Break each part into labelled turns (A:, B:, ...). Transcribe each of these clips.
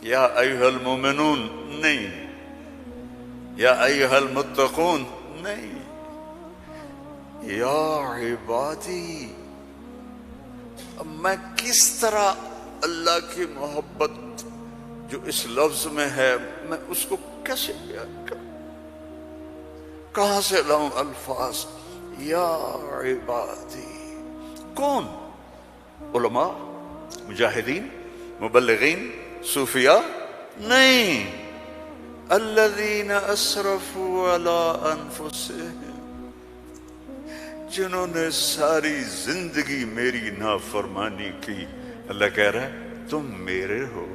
A: یا ایھا المومنون نہیں، یا ایھا المتقون نہیں، یا عبادی۔ اب میں کس طرح اللہ کی محبت جو اس لفظ میں ہے میں اس کو کیسے بیان کروں، کہاں سے لاؤں الفاظ؟ یا عبادی۔ کون؟ علماء، مجاہدین، مبلغین، صوفیاء؟ نہیں، الذین اسرفوا علی انفسہم، جنہوں نے ساری زندگی میری نافرمانی کی۔ اللہ کہہ رہا ہے تم میرے ہو،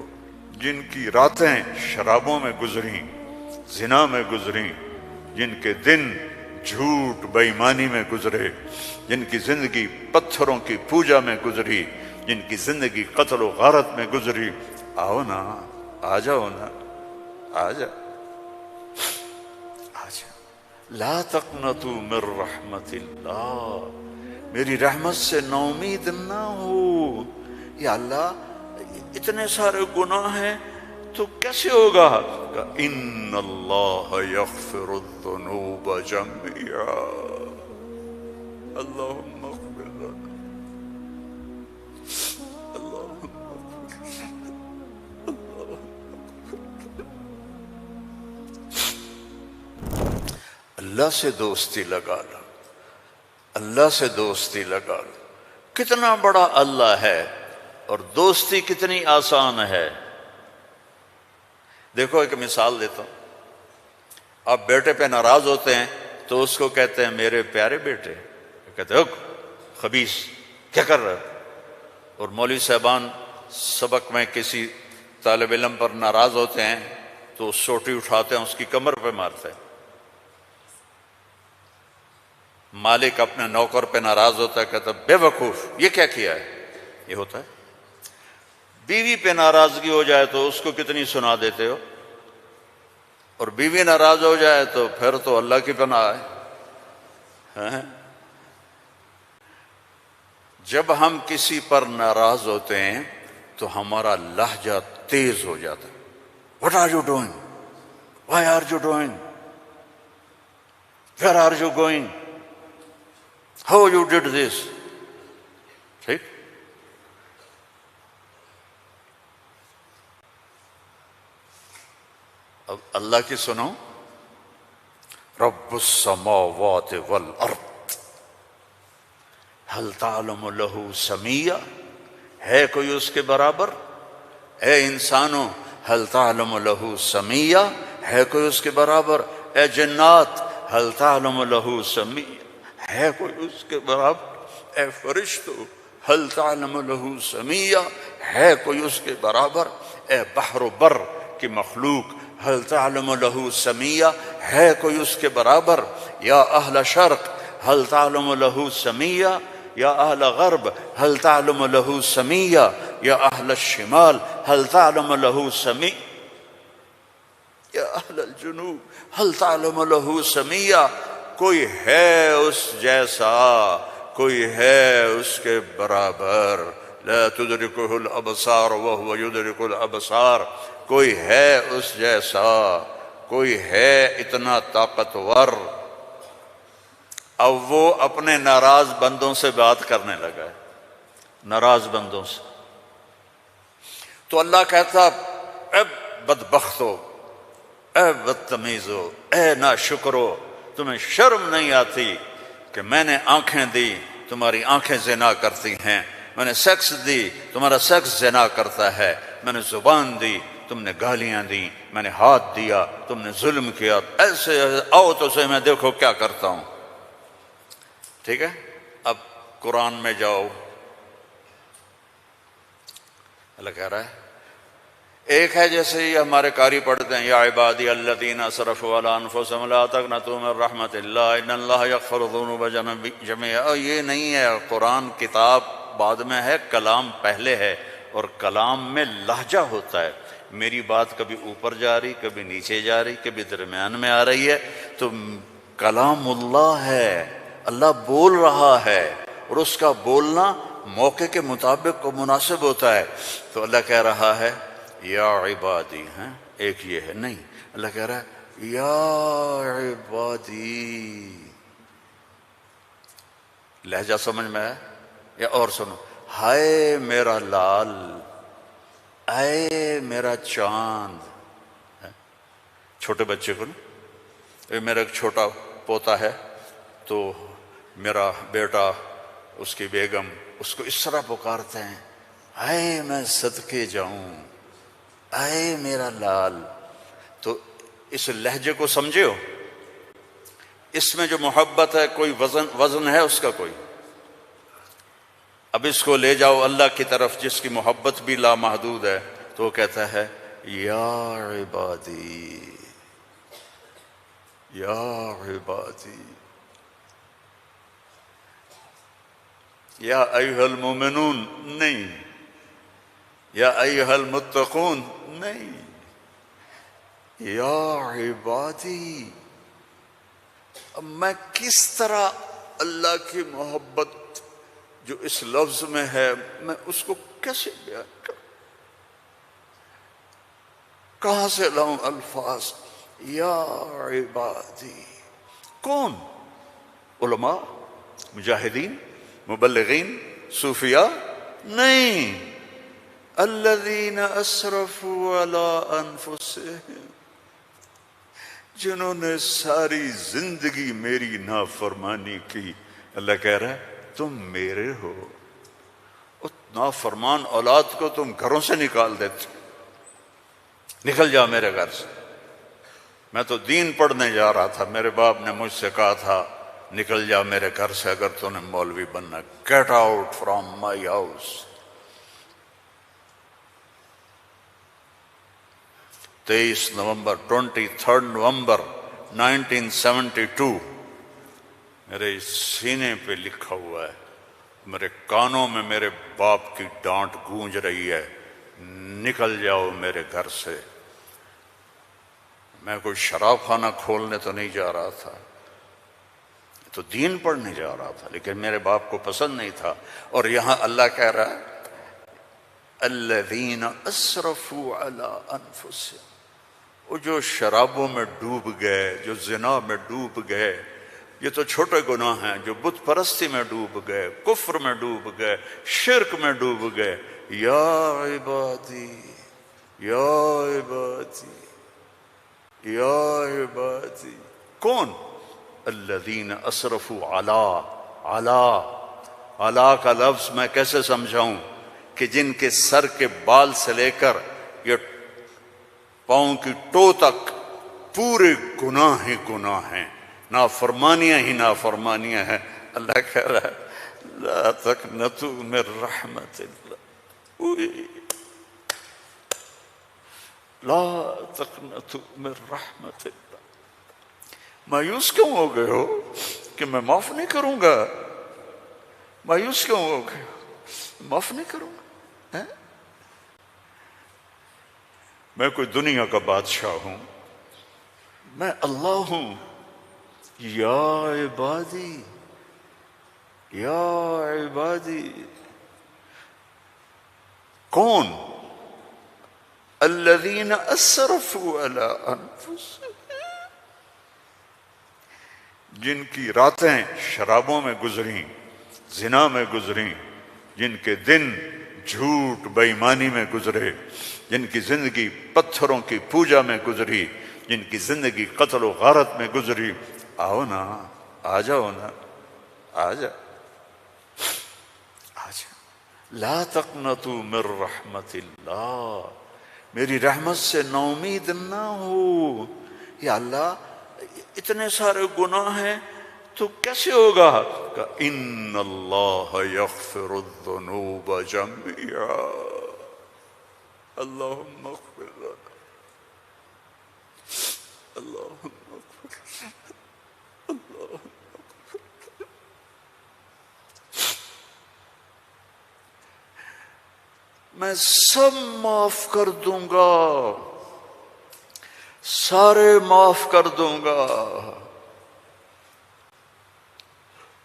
A: جن کی راتیں شرابوں میں گزریں، زنا میں گزریں، جن کے دن جھوٹ بے ایمانی میں گزرے، جن کی زندگی پتھروں کی پوجا میں گزری، جن کی زندگی قتل و غارت میں گزری۔ آؤ نا، آ جاؤ نا، آ جاؤ، آ جاؤ۔ لا تقنطوا من رحمت اللہ، میری رحمت سے نا امید نہ ہو۔ یا اللہ اتنے سارے گناہ ہیں تو کیسے ہوگا؟ ان اللہ یغفر الذنوب جميعا، اللہم اغفر لنا، اللہم اغفر لنا، اللہ سے دوستی لگا لو، اللہ سے دوستی لگا لو۔ کتنا بڑا اللہ ہے اور دوستی کتنی آسان ہے۔ دیکھو ایک مثال دیتا ہوں، آپ بیٹے پہ ناراض ہوتے ہیں تو اس کو کہتے ہیں میرے پیارے بیٹے، کہتے ہیں خبیث کیا کر رہے ہو؟ اور مولوی صاحبان سبق میں کسی طالب علم پر ناراض ہوتے ہیں تو سوٹی اٹھاتے ہیں اس کی کمر پہ مارتے ہیں۔ مالک اپنے نوکر پہ ناراض ہوتا ہے، کہتا ہے بے وقوف یہ کیا کیا ہے؟ یہ ہوتا ہے۔ بیوی پہ ناراضگی ہو جائے تو اس کو کتنی سنا دیتے ہو، اور بیوی ناراض ہو جائے تو پھر تو اللہ کی پناہ ہے۔ جب ہم کسی پر ناراض ہوتے ہیں تو ہمارا لہجہ تیز ہو جاتا ہے۔ What are you doing? Why are you doing? Where are you going? How you did this? ٹھیک؟ اب اللہ کی سنو، رب السماوات والارض هل تعلم له سمیہ، ہے کوئی اس کے برابر؟ اے انسانوں هل تعلم له سمیہ، ہے کوئی اس کے برابر؟ اے جنات هل تعلم له سمیہ، ہے کوئی اس کے برابر؟ اے فرشتو هل تعلم له سمیہ، ہے کوئی اس کے برابر؟ اے بحر و بر کی مخلوق هل تعلم له سمیہ، ہے کوئی اس کے برابر؟ یا اہل شرق هل تعلم له سمیہ، یا اہل غرب هل تعلم له سمیہ، یا اہل الشمال هل تعلم له سمیہ، یا اہل الجنوب هل تعلم له سمیہ۔ کوئی ہے اس جیسا، کوئی ہے اس کے برابر؟ لا تدرکہ الابصار وہو یدرک الابصار، کوئی ہے اس جیسا، کوئی ہے اتنا طاقتور۔ اب وہ اپنے ناراض بندوں سے بات کرنے لگا ہے، ناراض بندوں سے۔ تو اللہ کہتا اے بدبختو، اے بدتمیزو، اے ناشکرو، تمہیں شرم نہیں آتی کہ میں نے آنکھیں دی تمہاری آنکھیں زنا کرتی ہیں، میں نے سیکس دی تمہارا سیکس زنا کرتا ہے، میں نے زبان دی تم نے گالیاں دی، میں نے ہاتھ دیا تم نے ظلم کیا، ایسے آؤ تو صحیح میں دیکھو کیا کرتا ہوں۔ ٹھیک ہے، اب قرآن میں جاؤ، اللہ کہہ رہا ہے ایک ہے جیسے یہ ہمارے قاری پڑھتے ہیں یا عبادی الذین اسرفوا علی انفسہم لا تقنطوا من رحمت اللہ ان اللہ یغفر الذنوب جميعا۔ یہ نہیں ہے، قرآن کتاب بعد میں ہے، کلام پہلے ہے، اور کلام میں لہجہ ہوتا ہے۔ میری بات کبھی اوپر جا رہی، کبھی نیچے جا رہی، کبھی درمیان میں آ رہی ہے، تو کلام اللہ ہے، اللہ بول رہا ہے، اور اس کا بولنا موقع کے مطابق کو مناسب ہوتا ہے۔ تو اللہ کہہ رہا ہے یا عبادی ہیں، ایک یہ ہے نہیں، اللہ کہہ رہا ہے یا عبادی. لہجہ سمجھ میں ہے یا اور سنو، ہائے میرا لال، اے میرا چاند. چھوٹے بچے کو نا، میرا ایک چھوٹا پوتا ہے تو میرا بیٹا، اس کی بیگم اس کو اس طرح پکارتے ہیں، اے میں صدقے جاؤں، اے میرا لال. تو اس لہجے کو سمجھے ہو، اس میں جو محبت ہے کوئی وزن ہے اس کا کوئی. اب اس کو لے جاؤ اللہ کی طرف جس کی محبت بھی لامحدود ہے، تو وہ کہتا ہے یا عبادی، یا عبادی، یا ایھا المومنون نہیں، یا ایھا المتقون نہیں، یا عبادی. اب میں کس طرح اللہ کی محبت جو اس لفظ میں ہے میں اس کو کیسے بیان کروں، کہاں سے لاؤں الفاظ؟ یا عبادی. کون؟ علماء، مجاہدین، مبلغین، صوفیاء؟ نہیں، الذین اسرفوا علی انفسہم، جنہوں نے ساری زندگی میری نافرمانی کی. اللہ کہہ رہا ہے تم میرے ہو. نافرمان اولاد کو تم گھروں سے نکال دیتے، نکل جا میرے گھر سے. میں تو دین پڑھنے جا رہا تھا، میرے باپ نے مجھ سے کہا تھا نکل جا میرے گھر سے اگر تو نے مولوی بننا، get out from my house. 23 نومبر 23 نومبر 1972 میرے سینے پہ لکھا ہوا ہے، میرے کانوں میں میرے باپ کی ڈانٹ گونج رہی ہے، نکل جاؤ میرے گھر سے. میں کوئی شراب خانہ کھولنے تو نہیں جا رہا تھا، تو دین پڑھنے جا رہا تھا، لیکن میرے باپ کو پسند نہیں تھا. اور یہاں اللہ کہہ رہا ہے الذین اسرفوا علی انفسہم، وہ جو شرابوں میں ڈوب گئے، جو زنا میں ڈوب گئے، یہ تو چھوٹے گناہ ہیں، جو بت پرستی میں ڈوب گئے، کفر میں ڈوب گئے، شرک میں ڈوب گئے. یا عبادی، یا عبادی، یا عبادی. کون؟ الذین اسرفوا علی کا لفظ میں کیسے سمجھاؤں کہ جن کے سر کے بال سے لے کر یہ پاؤں کی ٹو تک پورے گناہ ہی گناہ ہیں، نافرمانیاں ہی نافرمانیاں ہیں. اللہ کہہ رہا ہے لا تقنطوا من رحمت اللہ، لا تقنطوا من رحمت اللہ. مایوس کیوں ہو گئے ہو کہ میں معاف نہیں کروں گا؟ مایوس کیوں ہو گئے ہو؟ معاف نہیں کروں گا. میں کوئی دنیا کا بادشاہ ہوں؟ میں اللہ ہوں. یا عبادی، یا عبادی. کون؟ الذین اسرفوا علی انفسہم، جن کی راتیں شرابوں میں گزریں، زنا میں گزریں، جن کے دن جھوٹ بے ایمانی میں گزرے، جن کی زندگی پتھروں کی پوجا میں گزری، جن کی زندگی قتل و غارت میں گزری. آؤ نا، آ جاؤ نا، آ جا، آ جا. لا تقنطوا من رحمت اللہ، میری رحمت سے نا امید نہ ہو. یا اللہ اتنے سارے گناہ ہیں تو کیسے ہوگا؟ کہ ان اللہ یغفر الذنوب جميعا، اللہم اغفر لنا، اللہم اغفر لنا، اللہم. میں سب معاف کر دوں گا، سارے معاف کر دوں گا.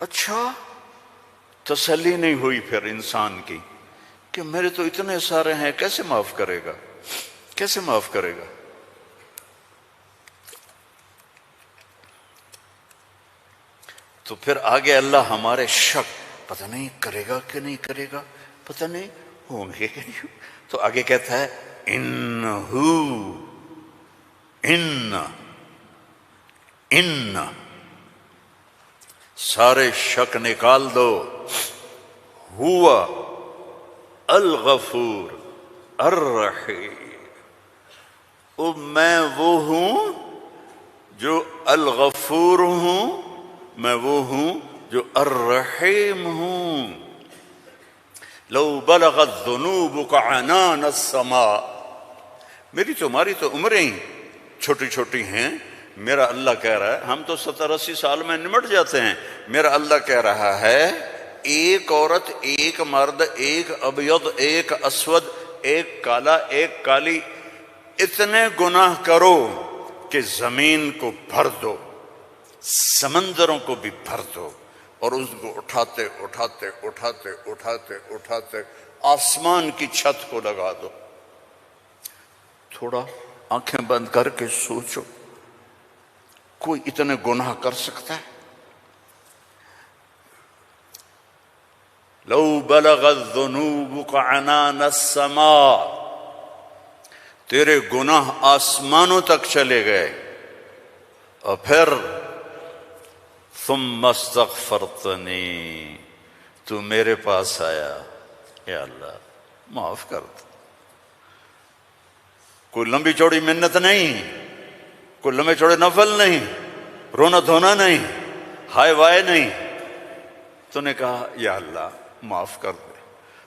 A: اچھا، تسلی نہیں ہوئی پھر انسان کی کہ میرے تو اتنے سارے ہیں کیسے معاف کرے گا؟ کیسے معاف کرے گا؟ تو پھر آگے اللہ ہمارے شک، پتہ نہیں کرے گا کہ نہیں کرے گا، پتہ نہیں ہوں گے کہ نہیں، تو آگے کہتا ہے ان سارے شک نکال دو، ہوا الغفور الرحیم، میں وہ ہوں جو الغفور ہوں، میں وہ ہوں جو الرحیم ہوں۔ لو بلغت ذنوبک عنان السماء، میری تمہاری تو عمریں چھوٹی چھوٹی ہیں، میرا اللہ کہہ رہا ہے، ہم تو 70-80 سال میں نمٹ جاتے ہیں، میرا اللہ کہہ رہا ہے ایک عورت، ایک مرد، ایک ابیض، ایک اسود، ایک کالا، ایک کالی، اتنے گناہ کرو کہ زمین کو بھر دو، سمندروں کو بھی بھر دو، اور اس کو اٹھاتے اٹھاتے اٹھاتے اٹھاتے اٹھاتے آسمان کی چھت کو لگا دو۔ تھوڑا آنکھیں بند کر کے سوچو، کوئی اتنے گناہ کر سکتا ہے؟ لو بلغت ذنوبک عنان السماء، تیرے گناہ آسمانوں تک چلے گئے، اور پھر ثم استغفرتنی، تو میرے پاس آیا، یا اللہ معاف کر دو۔ کوئی لمبی چوڑی منت نہیں، کوئی لمبے چوڑے نفل نہیں، رونا دھونا نہیں، ہائے وائے نہیں، تو نے کہا یا اللہ معاف کر دے،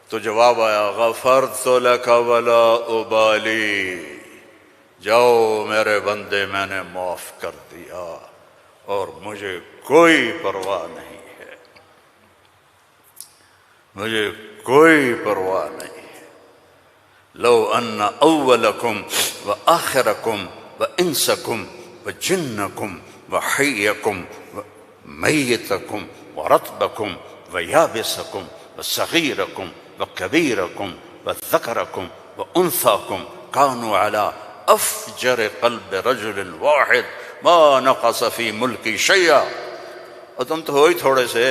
A: تو جواب آیا غفرت لک ولا ابالی، جاؤ میرے بندے میں نے معاف کر دیا اور مجھے کوئی پرواہ نہیں ہے، مجھے کوئی پرواہ نہیں ہے۔ لو ان اولکم وآخرکم وانسکم وجنکم وحیکم ومیتکم ورطبکم ویابسکم وصغیرکم وکبیرکم وذکرکم وانثاکم کانوا علی افجر قلب رجل واحد ما نقص فی ملکی شیئا، اور تم تو ہو ہی تھوڑے سے،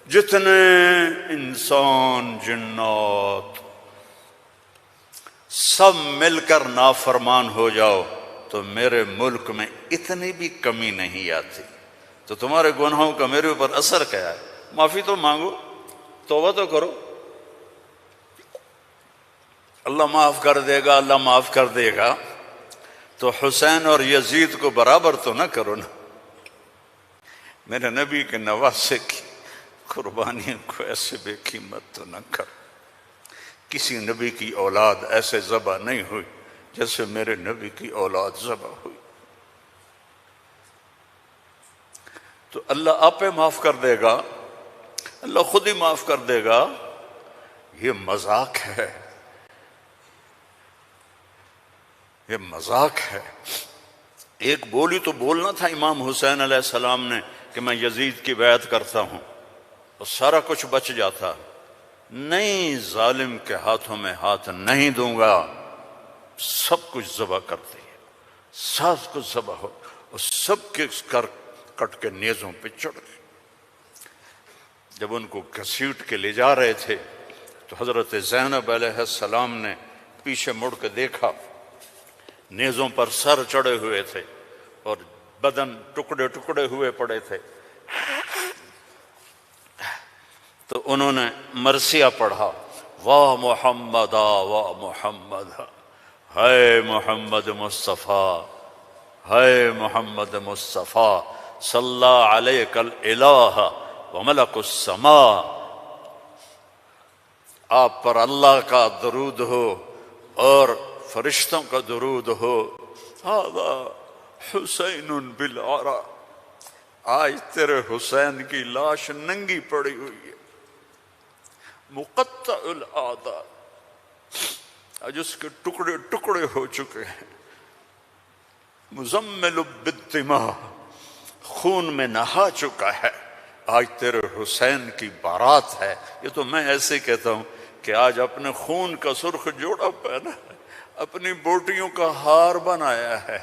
A: جتنے انسان جنات سب مل کر نافرمان ہو جاؤ تو میرے ملک میں اتنی بھی کمی نہیں آتی، تو تمہارے گناہوں کا میرے اوپر اثر کیا ہے؟ معافی تو مانگو، توبہ تو کرو، اللہ معاف کر دے گا، اللہ معاف کر دے گا۔ تو حسین اور یزید کو برابر تو نہ کرو نا، میرے نبی کے نواسے کی قربانیوں کو ایسے بے قیمت تو نہ کرو۔ کسی نبی کی اولاد ایسے ذبح نہیں ہوئی جیسے میرے نبی کی اولاد ذبح ہوئی، تو اللہ آپ پہ معاف کر دے گا، اللہ خود ہی معاف کر دے گا۔ یہ مذاق ہے، یہ مذاق ہے۔ ایک بولی تو بولنا تھا امام حسین علیہ السلام نے کہ میں یزید کی بیعت کرتا ہوں، اور سارا کچھ بچ جاتا، نہیں، ظالم کے ہاتھوں میں ہاتھ نہیں دوں گا، سب کچھ ذبح کر دیا، سب کچھ ذبح ہو، اور سب کے کٹ کے نیزوں پہ چڑھ گئے۔ جب ان کو گھسیٹ کے لے جا رہے تھے تو حضرت زینب علیہ السلام نے پیچھے مڑ کے دیکھا، نیزوں پر سر چڑھے ہوئے تھے اور بدن ٹکڑے ٹکڑے ہوئے پڑے تھے، تو انہوں نے مرثیہ پڑھا، واہ محمد واہ محمد، ہے محمد مصطفیٰ، ہے محمد مصطفیٰ، صلی علیک الالہ وملک السماء، آپ پر اللہ کا درود ہو اور فرشتوں کا درود ہو، ھذا حسین بالعرا، آج تیرے حسین کی لاش ننگی پڑی ہوئی ہے، مقطع الاعضاء، آج اس کے ٹکڑے ٹکڑے ہو چکے ہیں، مزمل بالدماء، خون میں نہا چکا ہے، آج تیرے حسین کی بارات ہے۔ یہ تو میں ایسے کہتا ہوں کہ آج اپنے خون کا سرخ جوڑا پہنا ہے، اپنی بوٹیوں کا ہار بنایا ہے،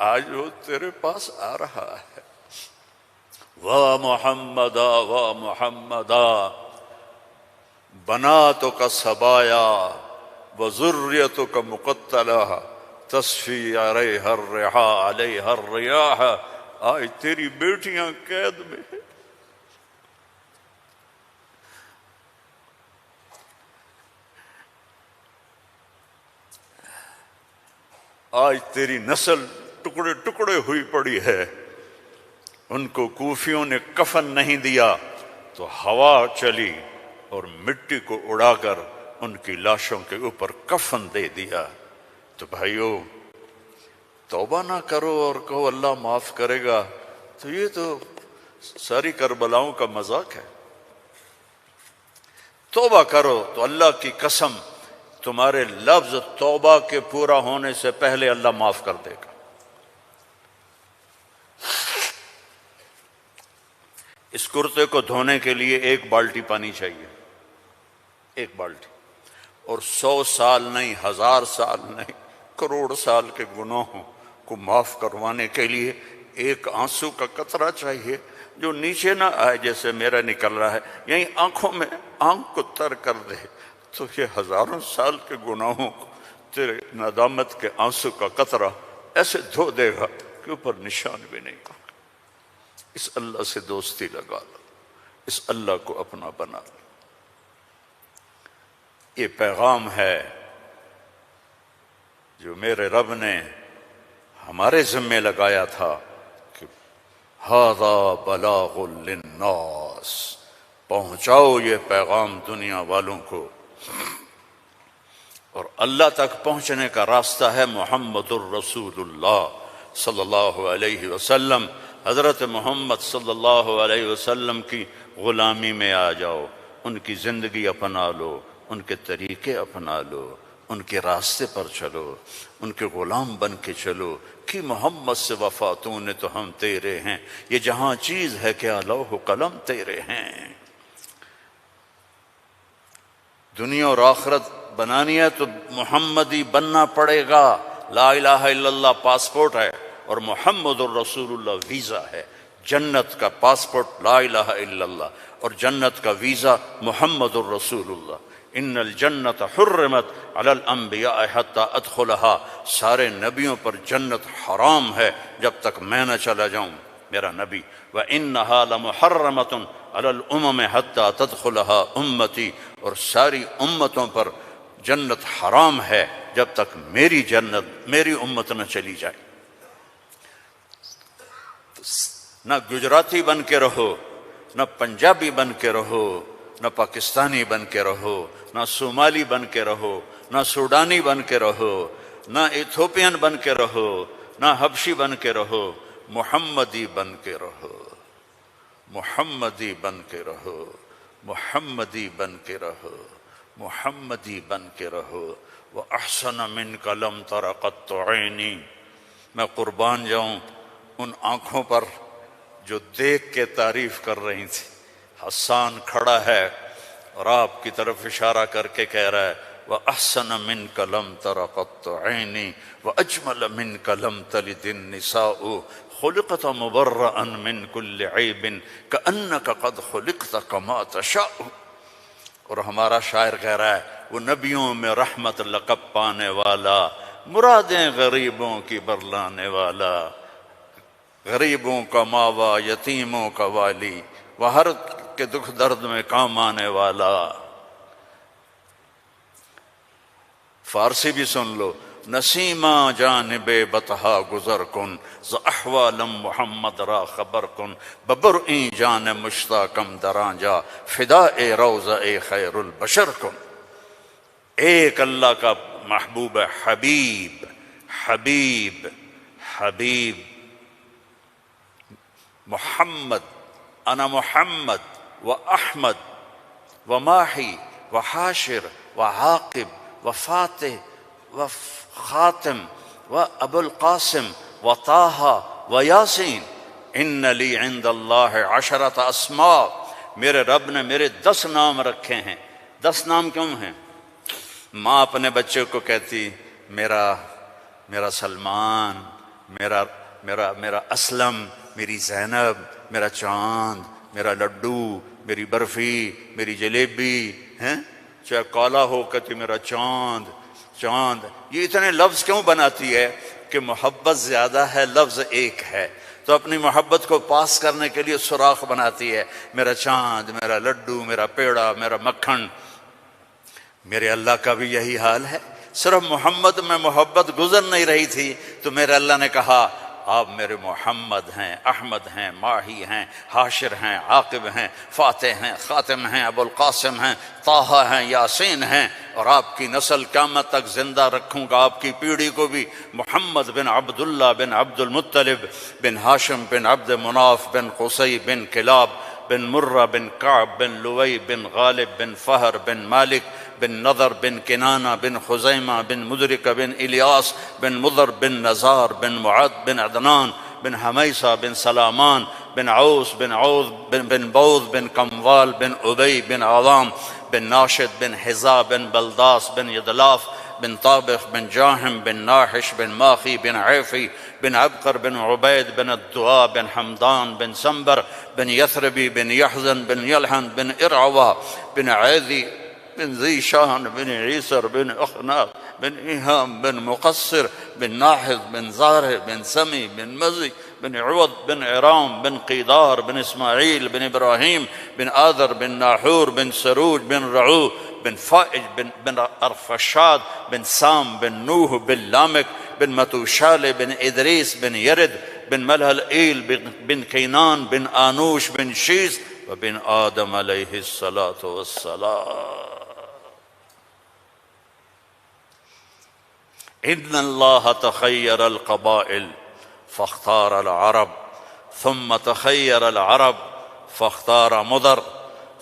A: آج وہ تیرے پاس آ رہا ہے۔ وا محمدا وا محمدا بناتک سبایا وذریتک مقتلہ تصفی علیہا الرحا علیہا الریاح، آج تیری بیٹیاں قید میں ہیں، آج تیری نسل ٹکڑے ٹکڑے ہوئی پڑی ہے۔ ان کو کوفیوں نے کفن نہیں دیا تو ہوا چلی اور مٹی کو اڑا کر ان کی لاشوں کے اوپر کفن دے دیا۔ تو بھائیو، توبہ نہ کرو اور کہو اللہ معاف کرے گا، تو یہ تو ساری کربلاؤں کا مذاق ہے۔ توبہ کرو تو اللہ کی قسم تمہارے لفظ توبہ کے پورا ہونے سے پہلے اللہ معاف کر دے گا۔ اس کرتے کو دھونے کے لیے 1 بالٹی پانی چاہیے، 1 بالٹی، اور 100 سال نہیں، 1000 سال نہیں، کروڑ سال کے گناہوں کو معاف کروانے کے لیے 1 آنسو کا قطرہ چاہیے جو نیچے نہ آئے جیسے میرا نکل رہا ہے، یہیں آنکھوں میں آنکھ کو تر کر دے، تو یہ ہزاروں سال کے گناہوں کو تیرے ندامت کے آنسو کا قطرہ ایسے دھو دے گا کہ اوپر نشان بھی نہیں ہوگا۔ اس اللہ سے دوستی لگا لو، اس اللہ کو اپنا بنا لو۔ یہ پیغام ہے جو میرے رب نے ہمارے ذمے لگایا تھا کہ ھذا بلاغ للناس، پہنچاؤ یہ پیغام دنیا والوں کو۔ اور اللہ تک پہنچنے کا راستہ ہے محمد الرسول اللہ صلی اللہ علیہ وسلم۔ حضرت محمد صلی اللہ علیہ وسلم کی غلامی میں آ جاؤ، ان کی زندگی اپنا لو، ان کے طریقے اپنا لو، ان کے راستے پر چلو، ان کے غلام بن کے چلو کہ محمد سے وفا تو نے تو ہم تیرے ہیں، یہ جہاں چیز ہے کیا لوح قلم تیرے ہیں۔ دنیا اور آخرت بنانی ہے تو محمدی بننا پڑے گا۔ لا الہ الا اللہ پاسپورٹ ہے اور محمد الرسول اللہ ویزا ہے۔ جنت کا پاسپورٹ لا الہ الا اللہ اور جنت کا ویزا محمد الرسول اللہ۔ ان الجنت حرمت علی الانبیاء حتی ادخلها، سارے نبیوں پر جنت حرام ہے جب تک میں نہ چلا جاؤں، میرا نبی۔ وَإِنَّهَا لَمُحَرَّمَةٌ عَلَى الْأُمَمِ حَتَّى تَدْخُلَهَا أُمَّتِي، اور ساری امتوں پر جنت حرام ہے جب تک میری جنت، میری امت نہ چلی جائے۔ نہ گجراتی بن کے رہو، نہ پنجابی بن کے رہو، نہ پاکستانی بن کے رہو، نہ صومالی بن کے رہو، نہ سوڈانی بن کے رہو، نہ ایتھوپین بن کے رہو، نہ حبشی بن کے رہو، محمدی بن کے رہو، محمدی بن کے رہو، محمدی بن کے رہو، محمدی بن کے رہو۔ وَأَحْسَنَ مِنْكَ لَمْ تَرَ قَطُّ عَيْنِي، میں قربان جاؤں ان آنکھوں پر جو دیکھ کے تعریف کر رہی تھی۔ حسان کھڑا ہے اور آپ کی طرف اشارہ کر کے کہہ رہا ہے وَأَحْسَنَ مِنْكَ لَمْ تَرَ قَطُّ عَيْنِي وَأَجْمَلَ مِنْكَ لَمْ تَلِدِ النِّسَاءُ خُلِقْتَ مُبَرَّأً مِنْ كُلِّ عَيْبٍ كَأَنَّكَ قَدْ خُلِقْتَ كَمَا تَشَاءُ۔ اور ہمارا شاعر کہہ رہا ہے وہ نبیوں میں رحمت لقب پانے والا، مرادیں غریبوں کی برلانے والا، غریبوں کا ماوا، یتیموں کا والی، وہ ہر کے دکھ درد میں کام آنے والا۔ فارسی بھی سن لو، نسیمہ جانب بطحا گزر کن، ز احوالم محمد را خبر کن، ببرئیں جان مشتاقم دراں جا، فدائے روضہ خیر البشر کن۔ ایک اللہ کا محبوب ہے، حبیب حبیب حبیب محمد، انا محمد و احمد و ماہی و حاشر و عاقب و فاتح و خاتم و ابو القاسم و طٰہٰ و یاسین، ان لی عند اللہ 10 اسماء، میرے رب نے میرے 10 نام رکھے ہیں۔ 10 نام کیوں ہیں؟ ماں اپنے بچے کو کہتی میرا سلمان، میرا اسلم، میری زینب، میرا چاند، میرا لڈو، میری برفی، میری جلیبی، ہیں چاہے کالا ہو کہتی میرا چاند چاند. یہ اتنے لفظ کیوں بناتی ہے؟ کہ محبت زیادہ ہے، لفظ ایک ہے، تو اپنی محبت کو پاس کرنے کے لیے سوراخ بناتی ہے. میرا چاند، میرا لڈو، میرا پیڑا، میرا مکھن. میرے اللہ کا بھی یہی حال ہے. صرف محمد میں محبت گزر نہیں رہی تھی تو میرے اللہ نے کہا آپ میرے محمد ہیں، احمد ہیں، ماہی ہیں، حاشر ہیں، عاقب ہیں، فاتح ہیں، خاتم ہیں، ابو القاسم ہیں، طٰہٰ ہیں، یاسین ہیں، اور آپ کی نسل قیامت تک زندہ رکھوں گا، آپ کی پیڑھی کو بھی. محمد بن عبداللہ بن عبد المطلب بن ہاشم بن عبد مناف بن قصی بن کلاب بن مرہ بن کعب بن لوی بن غالب بن فہر بن مالک بن نضر بن کنانہ بن خزیمہ بن مدرکہ بن الیاس بن مضر بن نزار بن معد بن عدنان بن حمیسہ بن سلامان بن عوس بن عوذ بن بوذ بن کموال بن ابی بن عظام بن ناشد بن حزا بن بلداس بن یدلاف بن طابخ بن جاہم بن ناحش بن ماخی بن عیفی بن عبقر بن عبید بن الدعاء بن حمدان بن سنبر بن یثربی بن یحزن بن یلحن بن ارعوا بن عیذی بن ذی شاہن بن عیسر بن اخناق بن ایہام بن مقصر بن ناحذ بن زارہ بن سمی بن مزی بن عوض بن عرام بن قیدار بن اسماعیل بن ابراہیم بن آذر بن ناحور بن سروج بن رعو بن فائج بن ارفشاد بن سام بن نوح بن لامک بن متوشال بن ادریس بن یرد بن ملہلئیل بن کینان بن آنوش بن شیس وبن آدم علیہ الصلاۃ والسلام. ان اللہ تخیر القبائل فاختار العرب ثم تخیر العرب فاختار مضر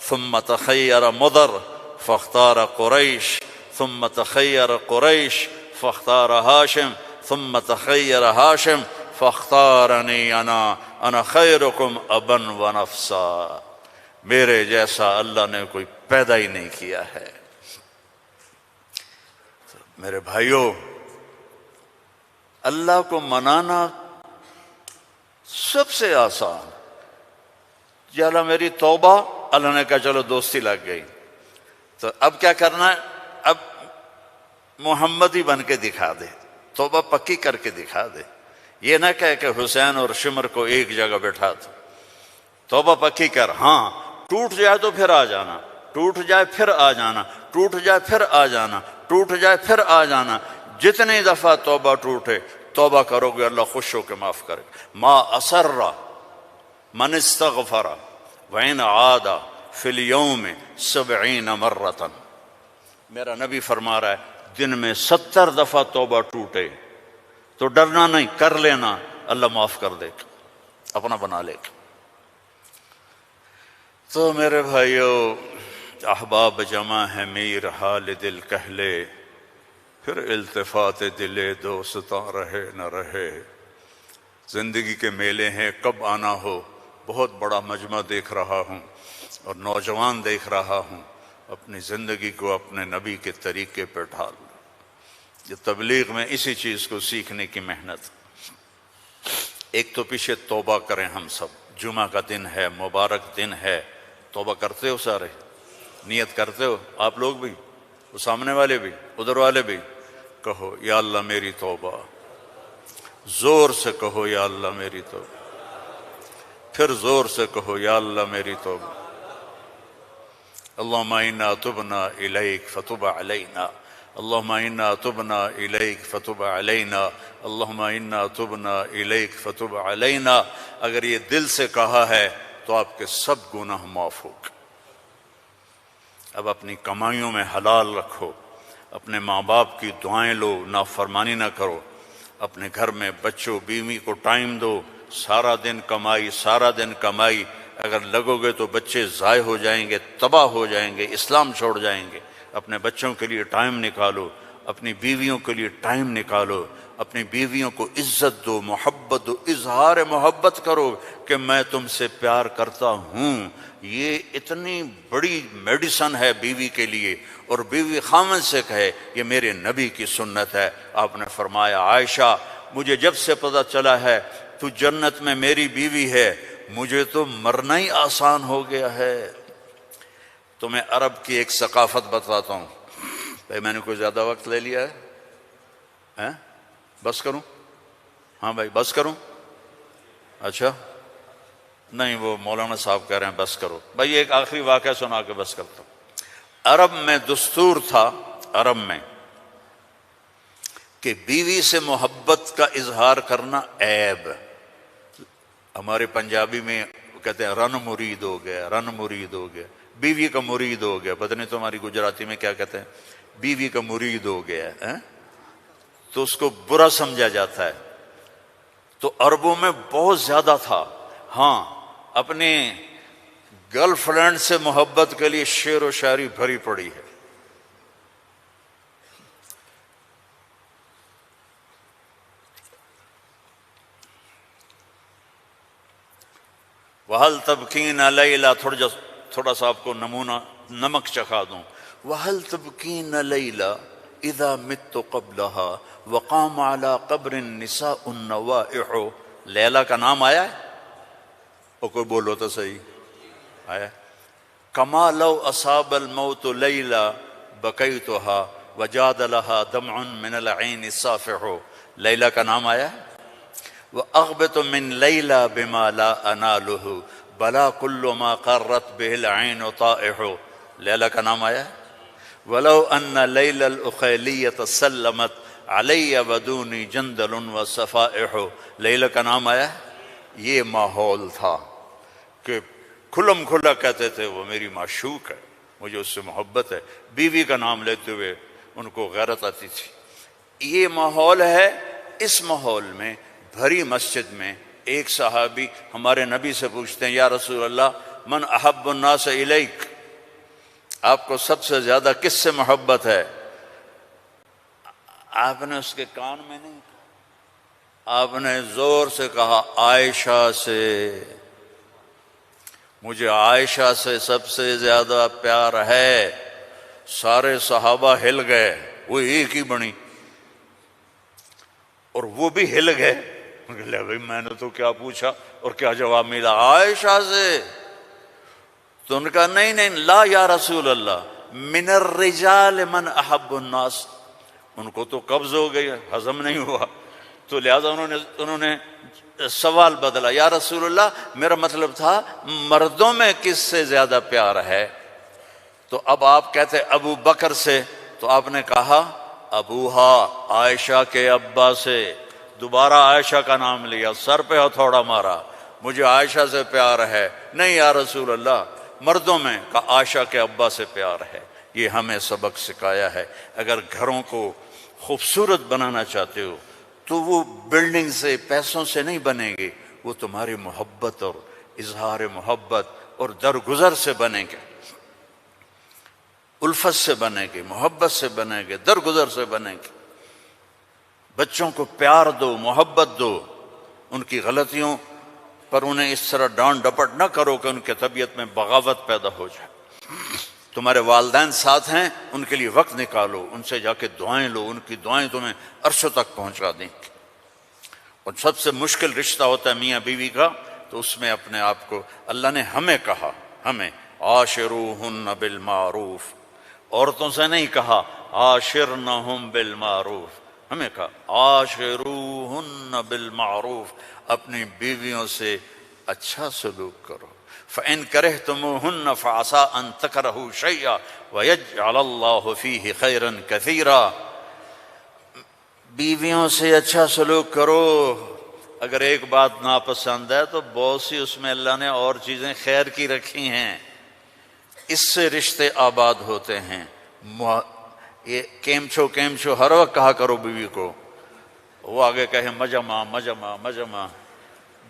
A: ثم تخیر مضر فاختار قریش ثم تخیر قریش فاختار ہاشم ثم تخیر ہاشم فاختارنی انا خیرکم ابا و نفسا. میرے جیسا اللہ نے کوئی پیدا ہی نہیں کیا ہے. میرے بھائیوں، اللہ کو منانا سب سے آسان. یا اللہ میری توبہ، اللہ نے کہا چلو دوستی لگ گئی، تو اب کیا کرنا ہے؟ اب محمدی بن کے دکھا دے، توبہ پکی کر کے دکھا دے. یہ نہ کہے کہ حسین اور شمر کو ایک جگہ بیٹھا دو، توبہ پکی کر. ہاں ٹوٹ جائے تو پھر آ جانا، ٹوٹ جائے پھر آ جانا، ٹوٹ جائے پھر آ جانا، ٹوٹ جائے پھر آ جانا. جتنی دفعہ توبہ ٹوٹے توبہ کرو گے اللہ خوش ہو کے معاف کرے. ما اسر من استغفر وین عاد فی اليوم 70 مرۃ. میرا نبی فرما رہا ہے دن میں 70 دفعہ توبہ ٹوٹے تو ڈرنا نہیں، کر لینا، اللہ معاف کر دے گا، اپنا بنا لے گا. تو میرے بھائیو، احباب جمع ہے میر حال دل کہلے، پھر التفات دلے دوستاں رہے نہ رہے. زندگی کے میلے ہیں، کب آنا ہو. بہت بڑا مجمع دیکھ رہا ہوں اور نوجوان دیکھ رہا ہوں. اپنی زندگی کو اپنے نبی کے طریقے پہ ڈھال. یہ تبلیغ میں اسی چیز کو سیکھنے کی محنت. ایک تو پیچھے توبہ کریں ہم سب. جمعہ کا دن ہے، مبارک دن ہے. توبہ کرتے ہو سارے؟ نیت کرتے ہو آپ لوگ بھی، وہ سامنے والے بھی، ادھر والے بھی؟ کہو یا اللہ میری توبہ. زور سے کہو یا اللہ میری توبہ. پھر زور سے کہو یا اللہ میری توبہ. اللہم انا تبنا الیک فتب علینا، اللہم انا تبنا الیک فتب علینا، اللہم انا تبنا الیک فتب علینا. اگر یہ دل سے کہا ہے تو آپ کے سب گناہ معاف ہو گئے. اب اپنی کمائیوں میں حلال رکھو، اپنے ماں باپ کی دعائیں لو، نافرمانی نہ کرو. اپنے گھر میں بچوں بیوی کو ٹائم دو. سارا دن کمائی، سارا دن کمائی اگر لگو گے تو بچے ضائع ہو جائیں گے، تباہ ہو جائیں گے، اسلام چھوڑ جائیں گے. اپنے بچوں کے لیے ٹائم نکالو، اپنی بیویوں کے لیے ٹائم نکالو. اپنی بیویوں کو عزت دو، محبت دو، اظہار محبت کرو کہ میں تم سے پیار کرتا ہوں۔ یہ اتنی بڑی میڈیسن ہے بیوی کے لیے، اور بیوی خامن سے کہے یہ میرے نبی کی سنت ہے۔ آپ نے فرمایا عائشہ مجھے جب سے پتہ چلا ہے تو جنت میں میری بیوی ہے، مجھے تو مرنا ہی آسان ہو گیا ہے۔ تمہیں عرب کی ایک ثقافت بتاتا ہوں۔ بھائی میں نے کوئی زیادہ وقت لے لیا ہے؟ بس کروں؟ ہاں بھائی بس کروں؟ اچھا نہیں، وہ مولانا صاحب کہہ رہے ہیں بس کرو۔ بھائی ایک آخری واقعہ سنا کے بس کرتا ہوں۔ عرب میں دستور تھا، عرب میں، کہ بیوی سے محبت کا اظہار کرنا عیب۔ ہمارے پنجابی میں کہتے ہیں رن مرید ہو گیا، رن مرید ہو گیا، بیوی کا مرید ہو گیا۔ پتہ نہیں تمہاری گجراتی میں کیا کہتے ہیں، بیوی کا مرید ہو گیا ہے، تو اس کو برا سمجھا جاتا ہے۔ تو عربوں میں بہت زیادہ تھا۔ ہاں، اپنے گرل فرینڈ سے محبت کے لیے شعر و شاعری بھری پڑی ہے۔ وَهَلْ تَبْكِينَ لَيْلَا، تھوڑا سا آپ کو نمونہ نمک چکھا دوں۔ وَهَلْ تَبْكِينَ لَيْلَا اِذَا مِتُّ قَبْلَهَا وَقَامَ عَلَىٰ قَبْرٍ نِسَاءُ النَّوَائِحُ۔ لیلا کا نام آیا ہے؟ اور کوئی بولو تو صحیح آیا۔ كَمَا لَوْ أَصَابَ الْمَوْتُ لَيْلَا بَكَيْتُهَا وَجَادَ لَهَا دَمْعٌ مِّنَ الْعَيْنِ الصَّافِحُ۔ لیلا کا نام آیا ہے؟ وَأَغْبِطُ مِن لَيْلَا بِمَا لَا أَنَالُهُ بَلَا كُلُّ مَا قَرَّتْ بِهِ الْعَيْنُ طَائِحُ۔ لیلا کا نام آیا ہے؟ وَلَوْ أَنَّ لَيْلَ الْأُخَيْلِيَّةَ سَلَّمَتْ عَلَيَّ وَدُونِي جَنْدَلٌ وَصَفَائِحُ۔ لیلا کا نام آیا ہے؟ یہ ماحول تھا کہ کھلم کھلا کہتے تھے وہ میری معشوق ہے، مجھے اس سے محبت ہے۔ بیوی کا نام لیتے ہوئے ان کو غیرت آتی تھی۔ یہ ماحول ہے۔ اس ماحول میں بھری مسجد میں ایک صحابی ہمارے نبی سے پوچھتے ہیں یا رسول اللہ من احب الناس الیک، آپ کو سب سے زیادہ کس سے محبت ہے؟ آپ نے اس کے کان میں نہیں کہا، آپ نے زور سے کہا عائشہ سے، مجھے عائشہ سے سب سے زیادہ پیار ہے۔ سارے صحابہ ہل گئے، وہ ایک ہی بنی، اور وہ بھی ہل گئے۔ لے بھائی میں نے تو کیا پوچھا اور کیا جواب ملا؟ عائشہ سے۔ تو ان کا نہیں نہیں لا یا رسول اللہ من الرجال من احب الناس۔ ان کو تو قبض ہو گئی، ہضم نہیں ہوا، تو لہذا انہوں نے سوال بدلا، یا رسول اللہ میرا مطلب تھا مردوں میں کس سے زیادہ پیار ہے؟ تو اب آپ کہتے ابو بکر سے، تو آپ نے کہا ابوہا، عائشہ کے ابا سے۔ دوبارہ عائشہ کا نام لیا، سر پہ ہتھوڑا مارا، مجھے عائشہ سے پیار ہے۔ نہیں یا رسول اللہ مردوں میں کا عائشہ کے ابا سے پیار ہے۔ یہ ہمیں سبق سکھایا ہے۔ اگر گھروں کو خوبصورت بنانا چاہتے ہو تو وہ بلڈنگ سے، پیسوں سے نہیں بنیں گے، وہ تمہاری محبت اور اظہار محبت اور درگزر سے بنیں گے، الفت سے بنیں گے، محبت سے بنیں گے، درگزر سے بنیں گے۔ بچوں کو پیار دو، محبت دو، ان کی غلطیوں پر انہیں اس طرح ڈانٹ ڈپٹ نہ کرو کہ ان کے طبیعت میں بغاوت پیدا ہو جائے۔ تمہارے والدین ساتھ ہیں، ان کے لیے وقت نکالو، ان سے جا کے دعائیں لو، ان کی دعائیں تمہیں عرشوں تک پہنچا دیں گی۔ اور سب سے مشکل رشتہ ہوتا ہے میاں بیوی کا، تو اس میں اپنے آپ کو اللہ نے ہمیں کہا، ہمیں عاشروہن بالمعروف، عورتوں سے نہیں کہا عاشرنہم بالمعروف، ہمیں کہا عاشروہن بالمعروف، اپنی بیویوں سے اچھا سلوک کرو۔ فَإِن كَرِهْتُمُوهُنَّ فَعَسَىٰ أَن تَكْرَهُوا شَيْئًا وَيَجْعَلَ اللَّهُ فِيهِ خَيْرًا كَثِيرًا۔ بیویوں سے اچھا سلوک کرو۔ اگر ایک بات ناپسند ہے تو بہت سی اس میں اللہ نے اور چیزیں خیر کی رکھی ہیں، اس سے رشتے آباد ہوتے ہیں۔ یہ کیم چھو ہر وقت کہا کرو بیوی کو، وہ آگے کہے مجمع مجمع مجمع،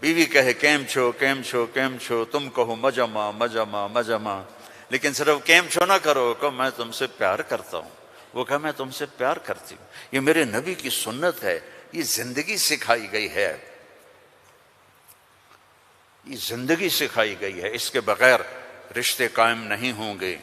A: بیوی کہے کیم چھو، تم کہو مجمع مجمع مجمع، لیکن صرف کیم چھو نہ کرو، کہ میں تم سے پیار کرتا ہوں، وہ کہا میں تم سے پیار کرتی ہوں۔ یہ میرے نبی کی سنت ہے یہ زندگی سکھائی گئی ہے، یہ زندگی سکھائی گئی ہے، اس کے بغیر رشتے قائم نہیں ہوں گے،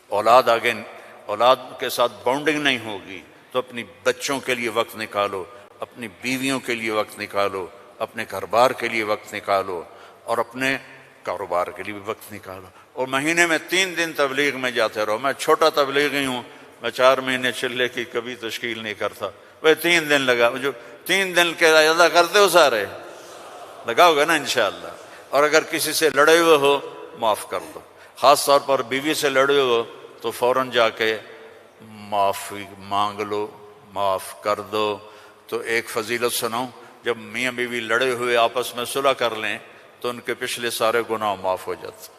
A: اولاد کے ساتھ بانڈنگ نہیں ہوگی۔ تو اپنی بچوں کے لیے وقت نکالو، اپنی بیویوں کے لیے وقت نکالو، اپنے گھر بار کے لیے وقت نکالو، اور اپنے کاروبار کے لیے بھی وقت نکالو۔ اور مہینے میں 3 دن تبلیغ میں جاتے رہو۔ میں چھوٹا تبلیغی ہوں، میں 4 مہینے چلے کی کبھی تشکیل نہیں کرتا، وہ 3 دن لگا، جو 3 دن کے ادا کرتے ہو سارے لگاؤ گا نا انشاءاللہ۔ اور اگر کسی سے لڑے ہوئے ہو معاف کر دو، خاص طور پر بیوی سے لڑے ہو تو فوراً جا کے معافی مانگ لو، معاف کر دو۔ تو ایک فضیلت سناؤں، جب میاں بیوی لڑے ہوئے آپس میں صلح کر لیں تو ان کے پچھلے سارے گناہ معاف ہو جاتے۔